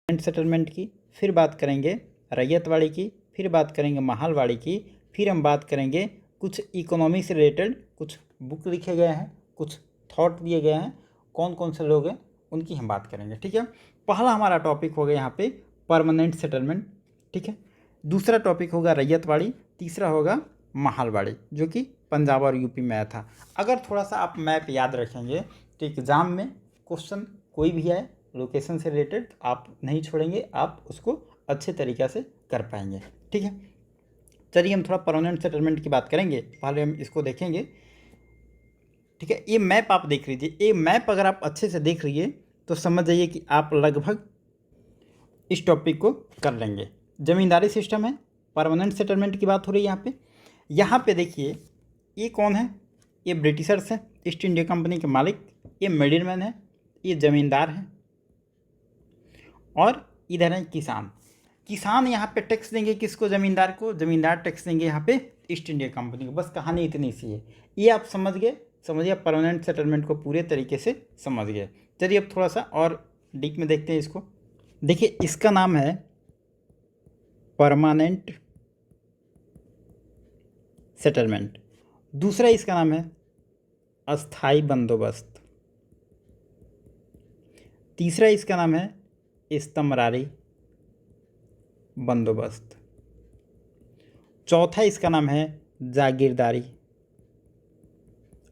Settlement की, फिर बात करेंगे रैयतवाड़ी की, फिर बात करेंगे महालवाड़ी की, फिर हम बात करेंगे कुछ इकोनॉमी से रिलेटेड कुछ बुक लिखे गए हैं, कुछ थॉट दिए गए हैं, कौन कौन से लोग हैं उनकी हम बात करेंगे। ठीक है, पहला हमारा टॉपिक हो गया यहाँ पे परमानेंट सेटलमेंट। ठीक है, दूसरा टॉपिक होगा रैयतवाड़ी, तीसरा होगा महालवाड़ी जो कि पंजाब और यूपी में आया था। अगर थोड़ा सा आप मैप याद रखेंगे तो एग्ज़ाम में क्वेश्चन कोई भी आए लोकेशन से रिलेटेड आप नहीं छोड़ेंगे, आप उसको अच्छे तरीक़े से कर पाएंगे। ठीक है, चलिए हम थोड़ा परमानेंट सेटलमेंट की बात करेंगे, पहले हम इसको देखेंगे। ठीक है, ये मैप आप देख लीजिए, ये मैप अगर आप अच्छे से देख लीजिए तो समझ जाइए कि आप लगभग इस टॉपिक को कर लेंगे। ज़मींदारी सिस्टम है, परमानेंट सेटलमेंट की बात हो रही है यहाँ पे। यहाँ पे देखिए ये कौन है, ये ब्रिटिशर्स है, ईस्ट इंडिया कंपनी के मालिक, ये मिडिलमैन है, ये ज़मींदार है, और इधर है किसान। किसान यहाँ पे टैक्स देंगे किसको, ज़मींदार को, ज़मींदार टैक्स देंगे यहाँ पे ईस्ट इंडिया कंपनी को। बस कहानी इतनी सी है, ये आप समझ गए, समझिए परमानेंट सेटलमेंट को पूरे तरीके से समझ गए। चलिए अब थोड़ा सा और डीप में देखते हैं इसको। देखिए इसका नाम है परमानेंट सेटलमेंट, दूसरा इसका नाम है अस्थाई बंदोबस्त, तीसरा इसका नाम है इस्तमरारी बंदोबस्त, चौथा इसका नाम है जागीरदारी।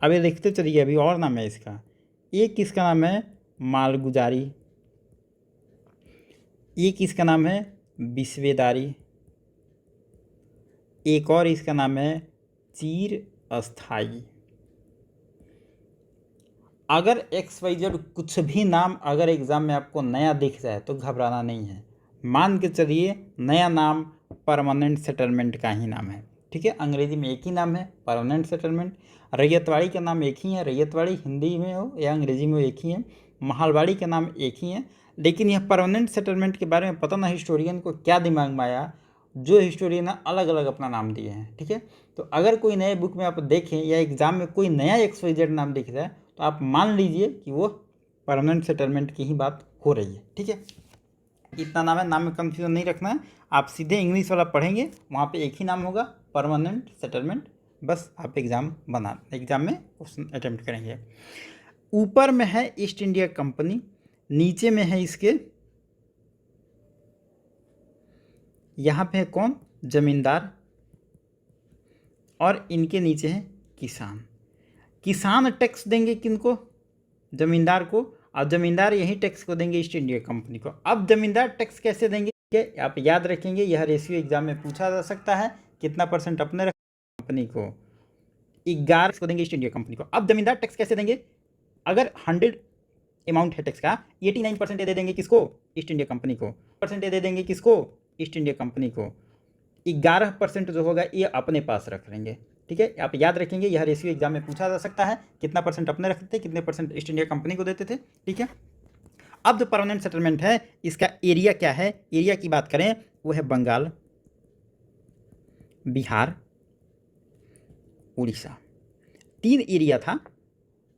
अब ये देखते चलिए, अभी और नाम है इसका। एक इसका नाम है मालगुजारी, एक इसका नाम है बिस्वेदारी, एक और इसका नाम है चीर अस्थाई। अगर XYZ कुछ भी नाम अगर एग्ज़ाम में आपको नया दिख जाए तो घबराना नहीं है, मान के चलिए नया नाम परमानेंट सेटलमेंट का ही नाम है। ठीक है, अंग्रेजी में एक ही नाम है परमानेंट सेटलमेंट, रैयतवाड़ी का नाम एक ही है, रैयतवाड़ी हिंदी में हो या अंग्रेजी में हो एक ही है, महालवाड़ी का नाम एक ही है। लेकिन यह परमानेंट सेटलमेंट के बारे में पता ना हिस्टोरियन को क्या दिमाग में आया, जो हिस्टोरियन है अलग अलग अपना नाम दिए हैं। ठीक है, तो अगर कोई नए बुक में आप देखें या एग्ज़ाम में कोई नया XYZ नाम दिख जाए तो आप मान लीजिए कि वो परमानेंट सेटलमेंट की ही बात हो रही है। ठीक है, इतना नाम है, नाम में कंफ्यूजन नहीं रखना है, आप सीधे इंग्लिश वाला पढ़ेंगे वहाँ पे एक ही नाम होगा परमानेंट सेटलमेंट, बस आप एग्ज़ाम में क्वेश्चन अटेम्प्ट करेंगे। ऊपर में है ईस्ट इंडिया कंपनी, नीचे में है इसके यहाँ पे है कौन, ज़मींदार, और इनके नीचे है किसान। किसान टैक्स देंगे किनको, ज़मींदार को, और ज़मींदार यही टैक्स को देंगे ईस्ट इंडिया कंपनी को। अब ज़मींदार टैक्स कैसे देंगे, आप याद रखेंगे, यह रेशियो एग्जाम में पूछा जा सकता है, कितना परसेंट अपने रख कंपनी को, 11 को देंगे ईस्ट इंडिया कंपनी को। अब ज़मींदार टैक्स कैसे देंगे, अगर 100 अमाउंट है टैक्स का, 89% दे देंगे किसको, ईस्ट इंडिया कंपनी को, परसेंट दे देंगे किसको, ईस्ट इंडिया कंपनी को, 11% जो होगा ये अपने पास रख लेंगे। ठीक है, आप याद रखेंगे, यह रेशियो एग्जाम में पूछा जा सकता है, कितना परसेंट अपने रखते थे, कितने परसेंट ईस्ट इंडिया कंपनी को देते थे। ठीक है, अब जो परमानेंट सेटलमेंट है इसका एरिया क्या है, एरिया की बात करें वो है बंगाल, बिहार, उड़ीसा, 3 एरिया था,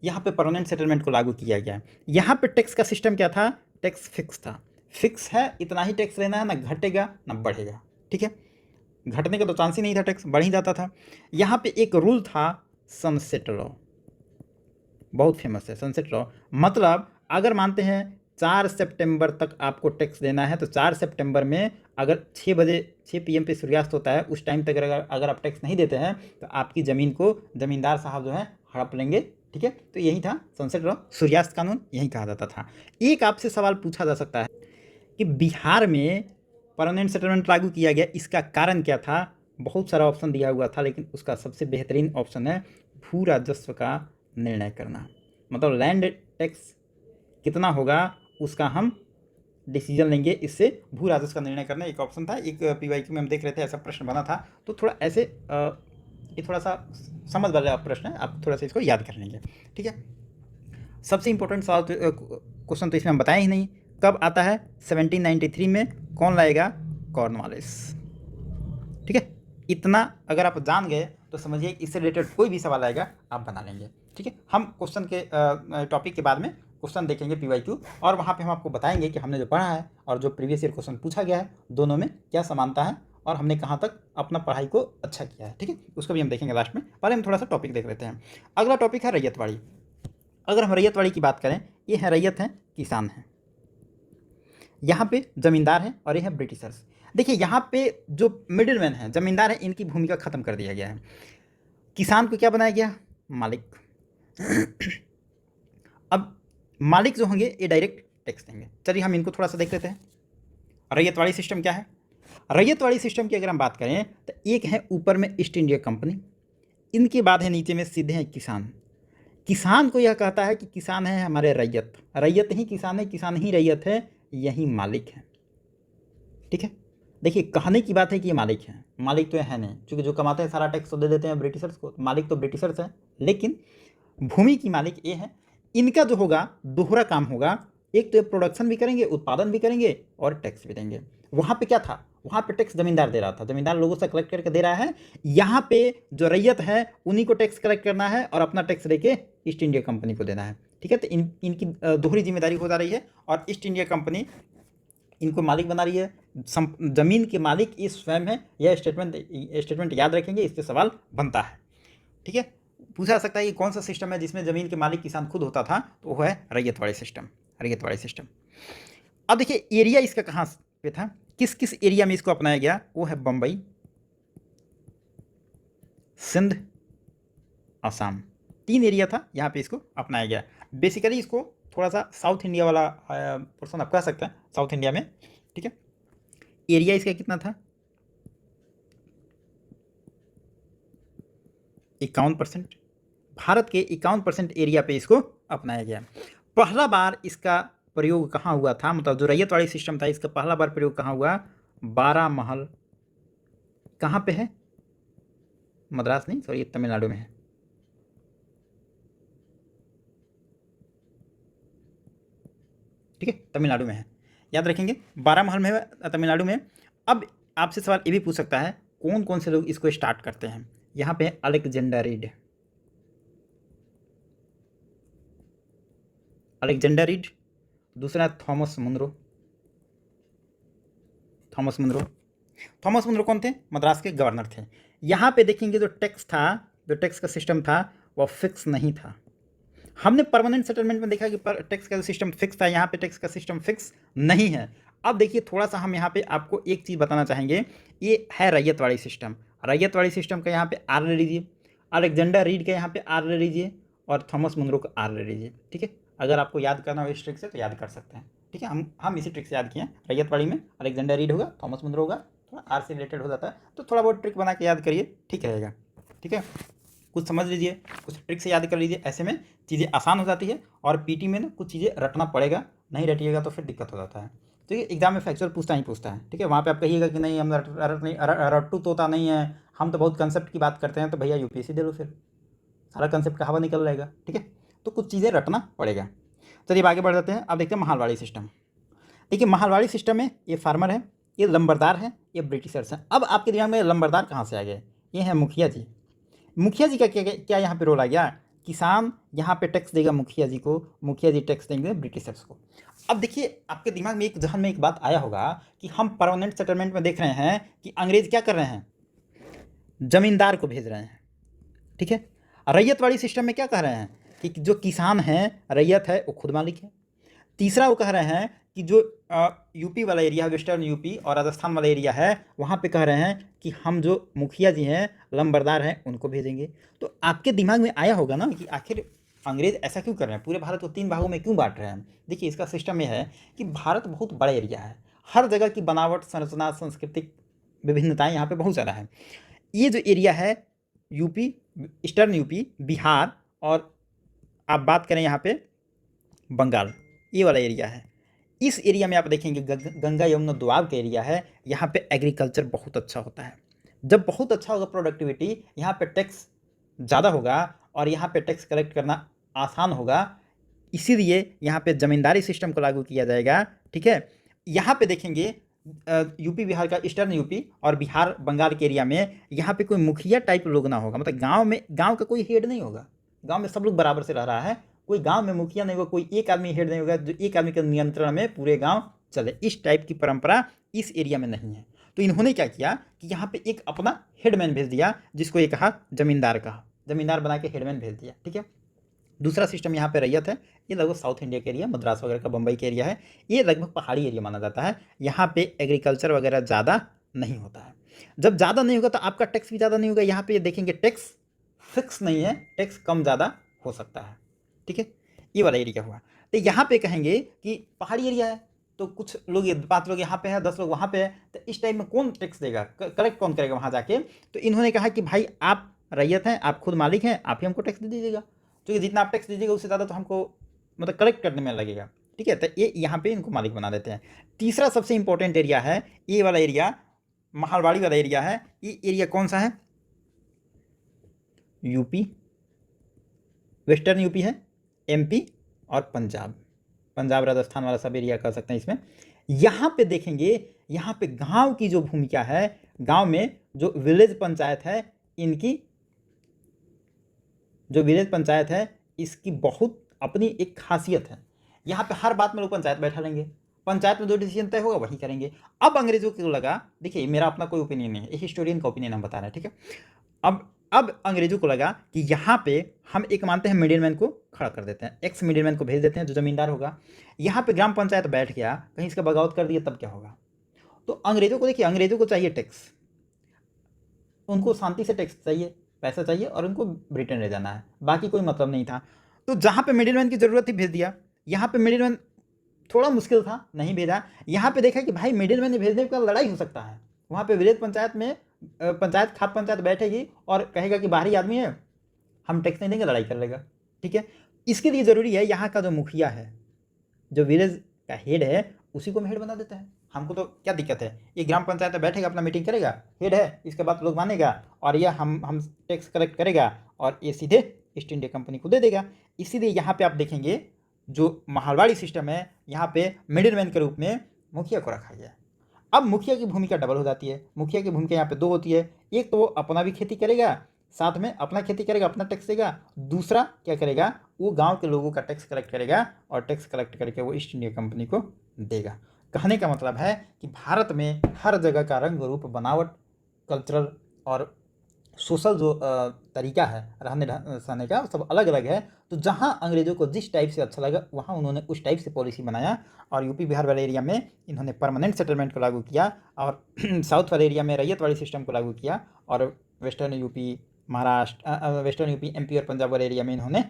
यहाँ पे परमानेंट सेटलमेंट को लागू किया गया। यहाँ पे टैक्स का सिस्टम क्या था, टैक्स फिक्स था, फिक्स है, इतना ही टैक्स लेना है, ना घटेगा ना बढ़ेगा। ठीक है, घटने का तो चांस ही नहीं था, टैक्स बढ़ ही जाता था। यहाँ पे एक रूल था सनसेट लॉ, बहुत फेमस है सनसेट लॉ। मतलब अगर मानते हैं 4 सितंबर तक आपको टैक्स देना है, तो 4 सितंबर में अगर 6 PM पे सूर्यास्त होता है, उस टाइम तक अगर आप टैक्स नहीं देते हैं तो आपकी ज़मीन को ज़मींदार साहब जो है हड़प लेंगे। ठीक है, तो यही था सनसेट लॉ, सूर्यास्त कानून यही कहा जाता था। एक आपसे सवाल पूछा जा सकता है कि बिहार में परमानेंट सेटलमेंट लागू किया गया, इसका कारण क्या था। बहुत सारा ऑप्शन दिया हुआ था, लेकिन उसका सबसे बेहतरीन ऑप्शन है भू राजस्व का निर्णय करना। मतलब लैंड टैक्स कितना होगा उसका हम डिसीजन लेंगे, इससे भू राजस्व का निर्णय करना एक ऑप्शन था। एक PYQ में हम देख रहे थे, ऐसा प्रश्न बना था, तो थोड़ा ऐसे ये थोड़ा सा समझ वाला प्रश्न है, आप थोड़ा सा इसको याद कर लेंगे। ठीक है, सबसे इंपॉर्टेंट सवाल क्वेश्चन तो इसमें हम बताए ही नहीं, कब आता है 1793 में, कौन लाएगा, कॉर्नवालिस। ठीक है, इतना अगर आप जान गए तो समझिए इससे रिलेटेड कोई भी सवाल आएगा आप बना लेंगे। ठीक है, हम क्वेश्चन के टॉपिक के बाद में क्वेश्चन देखेंगे PYQ, और वहाँ पे हम आपको बताएंगे कि हमने जो पढ़ा है और जो प्रीवियस ईयर क्वेश्चन पूछा गया है दोनों में क्या समानता है और हमने कहाँ तक अपना पढ़ाई को अच्छा किया है। ठीक है, उसको भी हम देखेंगे लास्ट में। पहले हम थोड़ा सा टॉपिक देख लेते हैं। अगला टॉपिक है रैयतवाड़ी। अगर हम रैयतवाड़ी की बात करें, ये है रैयत है, किसान है, यहाँ पे ज़मींदार है और ये है ब्रिटिशर्स। देखिए यहाँ पे जो मिडिल मैन है, ज़मींदार है, इनकी भूमिका ख़त्म कर दिया गया है। किसान को क्या बनाया गया? मालिक। अब मालिक जो होंगे ये डायरेक्ट टैक्स देंगे। चलिए हम इनको थोड़ा सा देख लेते हैं। रैयतवाड़ी सिस्टम क्या है? रैयतवाड़ी सिस्टम की अगर हम बात करें तो एक है ऊपर में ईस्ट इंडिया कंपनी, इनके बाद है नीचे में सीधे हैं किसान। किसान को यह कहता है कि किसान है हमारे रैयत, रैयत ही किसान है, किसान ही रैयत है, यही मालिक है। ठीक है, देखिए कहने की बात है कि ये मालिक है, मालिक तो है नहीं, क्योंकि जो कमाते हैं सारा टैक्स तो दे देते हैं ब्रिटिशर्स को, मालिक तो ब्रिटिशर्स है, लेकिन भूमि की मालिक ये है। इनका जो होगा दोहरा काम होगा, एक तो प्रोडक्शन भी करेंगे, उत्पादन भी करेंगे और टैक्स भी देंगे। वहाँ पे क्या था? वहाँ पे टैक्स जमींदार दे रहा था, जमींदार लोगों से कलेक्ट करके दे रहा है। यहाँ पे जो रैयत है उन्हीं को टैक्स कलेक्ट करना है और अपना टैक्स लेके ईस्ट इंडिया कंपनी को देना है। ठीक है, तो इनकी दोहरी जिम्मेदारी हो जा रही है और ईस्ट इंडिया कंपनी इनको मालिक बना रही है। जमीन के मालिक ये स्वयं है। यह स्टेटमेंट याद रखेंगे, इस पर सवाल बनता है। ठीक है, पूछा जा सकता है कि कौन सा सिस्टम है जिसमें ज़मीन के मालिक किसान खुद होता था, तो वो है रैयतवाड़ी सिस्टम। रैयतवाड़ी सिस्टम। अब देखिए एरिया इसका कहाँ पे था, किस किस एरिया में इसको अपनाया गया? वो है बम्बई, सिंध, असम, 3 एरिया था यहाँ पे इसको अपनाया गया। बेसिकली इसको थोड़ा सा साउथ इंडिया वाला पोर्सन आप कह सकते हैं, साउथ इंडिया में। ठीक है, एरिया इसका कितना था? 51%। भारत के 51% एरिया पे इसको अपनाया गया। पहला बार इसका प्रयोग कहाँ हुआ था? मतलब जो रैयतवाड़ी सिस्टम था इसका पहला बार प्रयोग कहाँ हुआ? बारामहल। कहाँ पे है? मद्रास नहीं, सॉरी, तमिलनाडु में है। ठीक है, तमिलनाडु में है, याद रखेंगे, बारामहल में है, तमिलनाडु में। अब आपसे सवाल ये भी पूछ सकता है कौन कौन से लोग इसको स्टार्ट करते हैं। यहाँ पे अलेक्जेंडर रीड, अलेक्जेंडर रीड। दूसरा Thomas Munro. Thomas Munro, Thomas Munro कौन थे? मद्रास के गवर्नर थे। यहाँ पे देखेंगे जो टैक्स था, जो टैक्स का सिस्टम था वो फिक्स नहीं था। हमने परमानेंट सेटलमेंट में देखा कि टैक्स का सिस्टम फिक्स था, यहाँ पे टैक्स का सिस्टम फिक्स नहीं है। अब देखिए थोड़ा सा हम यहाँ पे आपको एक चीज़ बताना चाहेंगे, ये है रैयतवाड़ी सिस्टम। रैयतवाड़ी सिस्टम का यहाँ पे आर ले लीजिए, अलेक्जेंडर रीड का यहाँ पे आर ले लीजिए और थॉमस मुनरो का आर ले लीजिए। ठीक है, अगर आपको याद करना हो इस ट्रिक से तो याद कर सकते हैं। ठीक है, हम इसी ट्रिक से याद किए हैं। रैयतवाड़ी में अलेक्जेंडर रीड होगा, थॉमस मुनरो होगा, थोड़ा आर से रिलेटेड हो जाता है, तो थोड़ा बहुत ट्रिक बना के याद करिए, ठीक रहेगा। ठीक है, कुछ समझ लीजिए, कुछ ट्रिक से याद कर लीजिए, ऐसे में चीज़ें आसान हो जाती है। और पीटी में ना कुछ चीज़ें रटना पड़ेगा, नहीं रटिएगा तो फिर दिक्कत हो जाता है। ठीक है, एग्जाम में फैक्चुअल पूछता ही पूछता है। ठीक है, वहाँ पे आप कहिएगा कि नहीं हम रट्टू तोता नहीं है, हम तो बहुत कंसेप्ट की बात करते हैं, तो भैया यूपीएससी दे लो, फिर सारा कंसेप्ट का हवा निकल जाएगा। ठीक है, तो कुछ चीज़ें रटना पड़ेगा। चलिए आगे बढ़ जाते हैं। अब देखते हैं महालवाड़ी सिस्टम। देखिए महालवाड़ी सिस्टम में ये फार्मर है, ये लंबरदार है, ये ब्रिटिशर्स हैं। अब आपके दिमाग में लंबरदार कहाँ से आ गए? ये है मुखिया जी। मुखिया जी का क्या यहाँ पे रोल आ गया? किसान यहाँ पे टैक्स देगा मुखिया जी को, मुखिया जी टैक्स देंगे ब्रिटिशर्स को। अब देखिए आपके दिमाग में जहन में एक बात आया होगा कि हम परमानेंट सेटलमेंट में देख रहे हैं कि अंग्रेज क्या कर रहे हैं? जमींदार को भेज रहे हैं। ठीक है, रैयतवाड़ी सिस्टम में क्या कह रहे हैं कि जो किसान है, रैयत है, वो खुद मालिक है। तीसरा वो कह रहे हैं कि जो यूपी वाला एरिया है, वेस्टर्न यूपी और राजस्थान वाला एरिया है, वहाँ पे कह रहे हैं कि हम जो मुखिया जी हैं, लंबरदार हैं, उनको भेजेंगे। तो आपके दिमाग में आया होगा ना कि आखिर अंग्रेज ऐसा क्यों कर रहे हैं, पूरे भारत को 3 भागों में क्यों बांट रहे हैं? देखिए इसका सिस्टम ये है कि भारत बहुत बड़ा एरिया है, हर जगह की बनावट, संरचना, सांस्कृतिक विभिन्नताएँ यहाँ पर बहुत ज़्यादा है। ये जो एरिया है यूपी, ईस्टर्न यूपी, बिहार और आप बात करें यहाँ पे बंगाल, ये वाला एरिया है। इस एरिया में आप देखेंगे गंगा यमुना दोआब का एरिया है, यहाँ पे एग्रीकल्चर बहुत अच्छा होता है। जब बहुत अच्छा होगा प्रोडक्टिविटी, यहाँ पे टैक्स ज़्यादा होगा और यहाँ पे टैक्स कलेक्ट करना आसान होगा, इसीलिए यहाँ पे ज़मींदारी सिस्टम को लागू किया जाएगा। ठीक है, यहाँ पे देखेंगे यूपी बिहार का, ईस्टर्न यूपी और बिहार बंगाल के एरिया में यहाँ पे कोई मुखिया टाइप लोग ना होगा, मतलब गाँव में, गाँव का कोई हेड नहीं होगा, गाँव में सब लोग बराबर से रह रहा है, कोई गांव में मुखिया नहीं होगा, कोई एक आदमी हेड नहीं होगा जो एक आदमी के नियंत्रण में पूरे गांव चले। इस टाइप की परंपरा इस एरिया में नहीं है। तो इन्होंने क्या किया कि यहाँ पे एक अपना हेडमैन भेज दिया, जिसको ये कहा जमींदार, कहा जमींदार बना के हेडमैन भेज दिया, ठीक है। दूसरा सिस्टम यहाँ पे रैयत है, ये लगभग साउथ इंडिया के एरिया, मद्रास वगैरह का, बम्बई के एरिया है, ये लगभग पहाड़ी एरिया माना जाता है। यहाँ पे एग्रीकल्चर वगैरह ज़्यादा नहीं होता है। जब ज़्यादा नहीं होगा तो आपका टैक्स भी ज़्यादा नहीं होगा। यहाँ पे देखेंगे टैक्स फिक्स नहीं है, टैक्स कम ज़्यादा हो सकता है, ठीक है। ये वाला एरिया हुआ। तो यहाँ पे कहेंगे कि पहाड़ी एरिया है, तो कुछ लोग 5 लोग यहाँ पे है, 10 लोग वहाँ पे है, तो इस टाइम में कौन टैक्स देगा, कलेक्ट कौन करेगा वहाँ जाके। तो इन्होंने कहा कि भाई आप रैयत हैं, आप खुद मालिक हैं, आप ही हमको टैक्स दे दीजिएगा, क्योंकि जितना आप टैक्स दीजिएगा उससे ज़्यादा तो हमको मतलब कलेक्ट करने में लगेगा, ठीक है। तो ये यहाँ पे इनको मालिक बना देते हैं। तीसरा सबसे इंपॉर्टेंट एरिया है ये वाला एरिया, महालवाड़ी वाला एरिया है। ये एरिया कौन सा है? यूपी, वेस्टर्न यूपी है, एमपी और पंजाब, पंजाब राजस्थान वाला सब एरिया कर सकते हैं इसमें। यहाँ पे देखेंगे, यहाँ पे गांव की जो भूमिका है, गांव में जो विलेज पंचायत है, इनकी जो विलेज पंचायत है इसकी बहुत अपनी एक खासियत है। यहाँ पे हर बात में लोग पंचायत बैठा लेंगे, पंचायत में जो डिसीजन तय होगा वही करेंगे। अब अंग्रेजों को लगा, देखिए मेरा अपना कोई ओपिनियन नहीं है, हिस्टोरियन का ओपिनियन हम बता रहे हैं, ठीक है। अब अंग्रेजों को लगा कि यहाँ पे हम एक मानते हैं मिडिलमैन को खड़ा कर देते हैं, एक्स मिडिलमैन को भेज देते हैं जो जमींदार होगा। यहाँ पे ग्राम पंचायत बैठ गया, कहीं इसका बगावत कर दिया तब क्या होगा। तो अंग्रेजों को देखिए, अंग्रेजों को चाहिए टैक्स, उनको शांति से टैक्स चाहिए, पैसा चाहिए, और उनको ब्रिटेन ले जाना है, बाकी कोई मतलब नहीं था। तो जहाँ पे मिडिलमैन की ज़रूरत थी भेज दिया। यहाँ पे मिडिलमैन थोड़ा मुश्किल था, नहीं भेजा। यहाँ पे देखा कि भाई मिडिलमैन भेजने का लड़ाई हो सकता है। वहाँ पे विलेज पंचायत में पंचायत खाप पंचायत बैठेगी और कहेगा कि बाहरी आदमी है, हम टैक्स नहीं देंगे, लड़ाई कर लेगा, ठीक है। इसके लिए ज़रूरी है यहाँ का जो मुखिया है, जो विलेज का हेड है, उसी को हम हेड बना देते हैं। हमको तो क्या दिक्कत है, ये ग्राम पंचायत में बैठेगा, अपना मीटिंग करेगा, हेड है, इसके बाद लोग मानेगा, और यह हम टैक्स कलेक्ट करेगा और ये सीधे ईस्ट इंडिया कंपनी को दे देगा। इसीलिए यहाँ पे आप देखेंगे जो महालवाड़ी सिस्टम है, यहाँ पे मिडिलमैन के रूप में मुखिया को रखा गया है। अब मुखिया की भूमिका डबल हो जाती है। मुखिया की भूमिका यहाँ पे 2 होती है, एक तो वो अपना भी खेती करेगा, साथ में अपना खेती करेगा, अपना टैक्स देगा। दूसरा क्या करेगा, वो गांव के लोगों का टैक्स कलेक्ट करेगा और टैक्स कलेक्ट करके वो ईस्ट इंडिया कंपनी को देगा। कहने का मतलब है कि भारत में हर जगह का रंग रूप, बनावट, कल्चरल और सोशल जो तरीका है रहने सहने का, सब अलग अलग है। तो जहाँ अंग्रेज़ों को जिस टाइप से अच्छा लगा वहाँ उन्होंने उस टाइप से पॉलिसी बनाया, और यूपी बिहार वाले एरिया में इन्होंने परमानेंट सेटलमेंट को लागू किया, और साउथ वाले एरिया में रैयत वाली सिस्टम को लागू किया, और western UP, Maharashtra, western UP, MP और पंजाब वाले एरिया में इन्होंने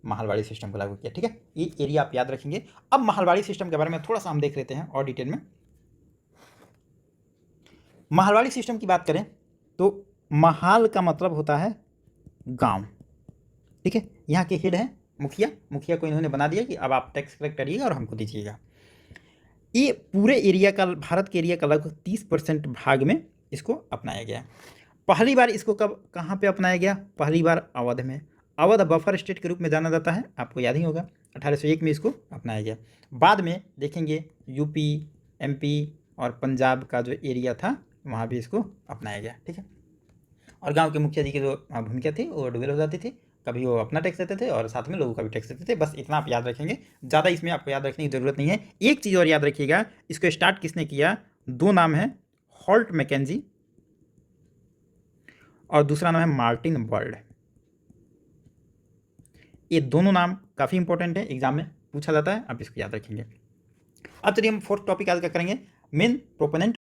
महालवाड़ी सिस्टम को लागू किया, ठीक है। ये एरिया आप याद रखेंगे। अब महालवाड़ी सिस्टम के बारे में थोड़ा सा हम देख लेते हैं और डिटेल में। महालवाड़ी सिस्टम की बात करें तो महाल का मतलब होता है गांव, ठीक है। यहाँ के हेड है मुखिया, मुखिया को इन्होंने बना दिया कि अब आप टैक्स कलेक्ट करिएगा और हमको दीजिएगा। ये पूरे एरिया का, भारत के एरिया का लगभग 30% भाग में इसको अपनाया गया। पहली बार इसको कब कहाँ पे अपनाया गया? पहली बार अवध में। अवध बफर स्टेट के रूप में जाना जाता है, आपको याद ही होगा। 1801 में इसको अपनाया गया। बाद में देखेंगे यूपी, एमपी और पंजाब का जो एरिया था वहाँ भी इसको अपनाया गया, ठीक है। और गांव के मुखिया जी की जो भूमिका थी वो डुबेल हो जाती थी, कभी वो अपना टैक्स देते थे और साथ में लोगों का भी टैक्स देते थे। बस इतना आप याद रखेंगे, ज़्यादा इसमें आपको याद रखने की ज़रूरत नहीं है। एक चीज़ और याद रखिएगा, इसको स्टार्ट किसने किया? 2 नाम है, हॉल्ट मैकेंजी और दूसरा नाम है मार्टिन वर्ल्ड। ये दोनों नाम काफ़ी इंपॉर्टेंट है, एग्जाम में पूछा जाता है, आप इसको याद रखेंगे। अब चलिए हम 4th टॉपिक आज का करेंगे, मेन प्रोपोनेंट